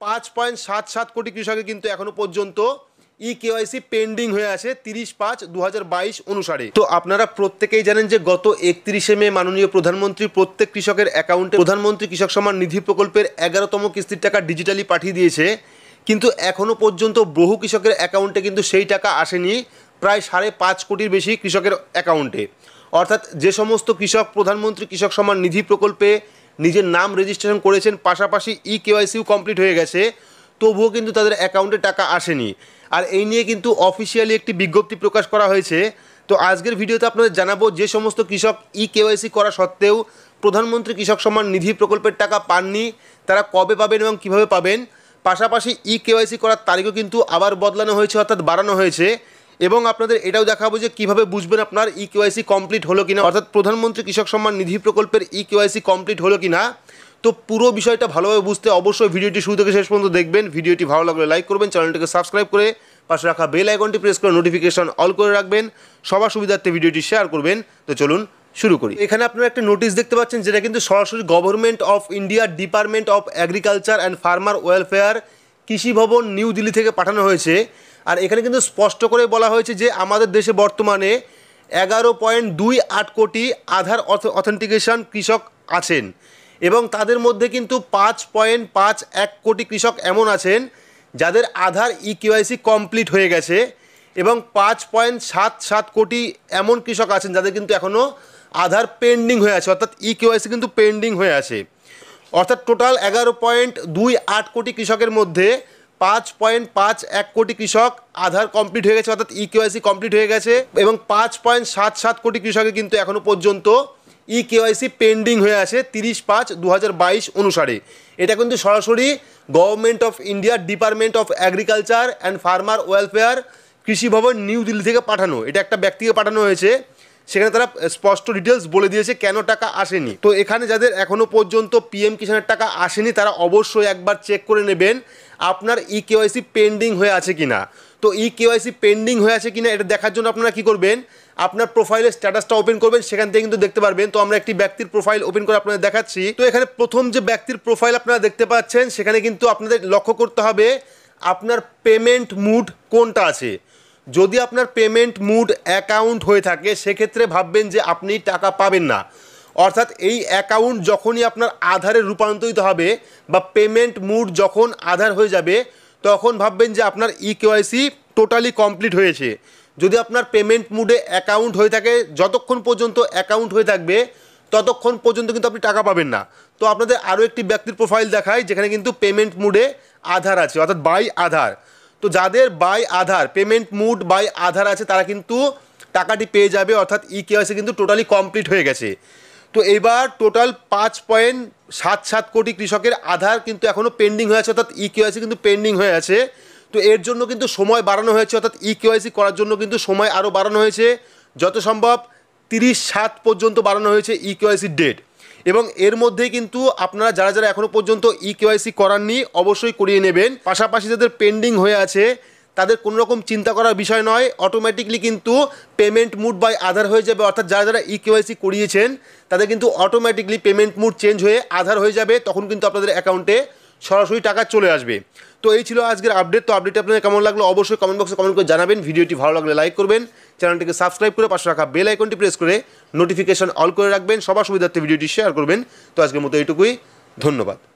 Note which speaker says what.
Speaker 1: 5.77 কোটি কৃষকের কিন্তু এখনো পর্যন্ত কেওয়াইসি পেন্ডিং হয়ে আছে 30/5/2022 অনুসারে। তো আপনারা প্রত্যেকেই জানেন যে গত 31শে মে মাননীয় প্রধানমন্ত্রী প্রত্যেক কৃষকের অ্যাকাউন্টে প্রধানমন্ত্রী কৃষক সম্মান নিধি প্রকল্পের 11তম কিস্তির টাকা ডিজিটালি পাঠিয়ে দিয়েছে, কিন্তু এখনও পর্যন্ত বহু কৃষকের অ্যাকাউন্টে কিন্তু সেই টাকা আসেনি, প্রায় 5.5 কোটির বেশি কৃষকের অ্যাকাউন্টে। অর্থাৎ যে সমস্ত কৃষক প্রধানমন্ত্রী কৃষক সম্মান নিধি প্রকল্পে নিজের নাম রেজিস্ট্রেশন করেছেন, পাশাপাশি কেওয়াইসিও কমপ্লিট হয়ে গেছে, তবুও কিন্তু তাদের অ্যাকাউন্টে টাকা আসেনি। আর এই নিয়ে কিন্তু অফিসিয়ালি একটি বিজ্ঞপ্তি প্রকাশ করা হয়েছে। তো আজকের ভিডিওতে আপনাদের জানাবো যে সমস্ত কৃষক কেওয়াইসি করা সত্ত্বেও প্রধানমন্ত্রী কৃষক সম্মান নিধি প্রকল্পের টাকা পাননি, তারা কবে পাবেন এবং কীভাবে পাবেন। পাশাপাশি কেওয়াইসি করার তারিখও কিন্তু আবার বদলানো হয়েছে, অর্থাৎ বাড়ানো হয়েছে। এবং আপনাদের এটাও দেখাবো যে কীভাবে বুঝবেন আপনার কেওয়াইসি কমপ্লিট হলো কিনা, অর্থাৎ প্রধানমন্ত্রী কৃষক সম্মান নিধি প্রকল্পের কেওয়াইসি কমপ্লিট হলো কিনা। তো পুরো বিষয়টা ভালোভাবে বুঝতে অবশ্যই ভিডিওটি শুরু থেকে শেষ পর্যন্ত দেখবেন। ভিডিওটি ভালো লাগলে লাইক করবেন, চ্যানেলটিকে সাবস্ক্রাইব করে পাশে রাখা বেল আইকনটি প্রেস করে নোটিফিকেশন অল করে রাখবেন, সবার সুবিধার্থে ভিডিওটি শেয়ার করবেন। তো চলুন শুরু করি। এখানে আপনারা একটা নোটিশ দেখতে পাচ্ছেন, যেটা কিন্তু সরাসরি government of India department of agriculture and farmer welfare কৃষি ভবন নিউ দিল্লি থেকে পাঠানো হয়েছে। আর এখানে কিন্তু স্পষ্ট করে বলা হয়েছে যে আমাদের দেশে বর্তমানে 11.28 কোটি আধার অথেন্টিকেশন কৃষক আছেন, এবং তাদের মধ্যে কিন্তু 5.51 কোটি কৃষক এমন আছেন যাদের আধার কেওয়াইসি কমপ্লিট হয়ে গেছে, এবং 5.77 কোটি এমন কৃষক আছেন যাদের কিন্তু এখনও আধার পেন্ডিং হয়ে আছে, অর্থাৎ কেওয়াইসি কিন্তু পেন্ডিং হয়ে আছে। অর্থাৎ টোটাল 11.28 কোটি কৃষকের মধ্যে 5.51 কোটি কৃষক আধার কমপ্লিট হয়ে গেছে, অর্থাৎ কেওয়াইসি কমপ্লিট হয়ে গেছে, এবং 5.77 কোটি কৃষকের কিন্তু এখনও পর্যন্ত কেওয়াইসি পেন্ডিং হয়ে আছে 30/5/2022 অনুসারে। এটা কিন্তু সরাসরি government of India department of agriculture and farmer welfare কৃষি ভবন নিউ দিল্লি থেকে পাঠানো, এটা একটা ব্যক্তিকে পাঠানো হয়েছে। সেখানে তারা স্পষ্ট ডিটেলস বলে দিয়েছে কেন টাকা আসেনি। তো এখানে যাদের এখনও পর্যন্ত পিএম কিষাণের টাকা আসেনি, তারা অবশ্যই একবার চেক করে নেবেন আপনার কেওয়াইসি পেন্ডিং হয়ে আছে কিনা। তো কেওয়াইসি পেন্ডিং হয়ে আছে কিনা এটা দেখার জন্য আপনারা কী করবেন, আপনার প্রোফাইলের স্ট্যাটাসটা ওপেন করবেন, সেখান থেকে কিন্তু দেখতে পারবেন। তো আমরা একটি ব্যক্তির প্রোফাইল ওপেন করে আপনাদের দেখাচ্ছি। তো এখানে প্রথম যে ব্যক্তির প্রোফাইল আপনারা দেখতে পাচ্ছেন, সেখানে কিন্তু আপনাদের লক্ষ্য করতে হবে আপনার পেমেন্ট মুড কোনটা আছে। যদি আপনার পেমেন্ট মুড অ্যাকাউন্ট হয়ে থাকে, সেক্ষেত্রে ভাববেন যে আপনি টাকা পাবেন না। অর্থাৎ এই অ্যাকাউন্ট যখনই আপনার আধারে রূপান্তরিত হবে বা পেমেন্ট মুড যখন আধার হয়ে যাবে, তখন ভাববেন যে আপনার কেওয়াইসি টোটালি কমপ্লিট হয়েছে। যদি আপনার পেমেন্ট মুডে অ্যাকাউন্ট হয়ে থাকে, যতক্ষণ পর্যন্ত অ্যাকাউন্ট হয়ে থাকবে ততক্ষণ পর্যন্ত কিন্তু আপনি টাকা পাবেন না। তো আপনাদের আরও একটি ব্যক্তির প্রোফাইল দেখায়, যেখানে কিন্তু পেমেন্ট মুডে আধার আছে, অর্থাৎ বাই আধার। তো যাদের by Aadhaar payment mode by Aadhaar আছে, তারা কিন্তু টাকাটি পেয়ে যাবে, অর্থাৎ কেওয়াইসি কিন্তু টোটালি কমপ্লিট হয়ে গেছে। তো এবার টোটাল 5.77 কোটি কৃষকের আধার কিন্তু এখনও পেন্ডিং হয়ে আছে, অর্থাৎ কেওয়াইসি কিন্তু পেন্ডিং হয়ে আছে। তো এর জন্য কিন্তু সময় বাড়ানো হয়েছে, অর্থাৎ কেওয়াইসি করার জন্য কিন্তু সময় আরও বাড়ানো হয়েছে, যত সম্ভব 30/7 পর্যন্ত বাড়ানো হয়েছে কেওয়াইসির ডেট। এবং এর মধ্যেই কিন্তু আপনারা যারা যারা এখনও পর্যন্ত কেওয়াইসি করাননি, অবশ্যই করিয়ে নেবেন। পাশাপাশি যাদের পেন্ডিং হয়ে আছে, তাদের কোনো রকম চিন্তা করার বিষয় নয়, অটোমেটিকলি কিন্তু পেমেন্ট মুড বাই আধার হয়ে যাবে। অর্থাৎ যারা যারা কেওয়াইসি করিয়েছেন, তাদের কিন্তু অটোমেটিকলি পেমেন্ট মুড চেঞ্জ হয়ে আধার হয়ে যাবে, তখন কিন্তু আপনাদের অ্যাকাউন্টে সরাসরি টাকা চলে আসবে। তো এই ছিল আজকের আপডেট। তো আপডেট আপনাদের কেমন লাগলো অবশ্যই কমেন্ট বক্সে কমেন্ট করে জানাবেন। ভিডিওটি ভালো লাগলে লাইক করবেন, চ্যানেলটিকে সাবস্ক্রাইব করে পাশে রাখা বেল আইকনটি প্রেস করে নোটিফিকেশন অল করে রাখবেন, সবার সুবিধার্থে ভিডিওটি শেয়ার করবেন। তো আজকের মতো এইটুকুই, ধন্যবাদ।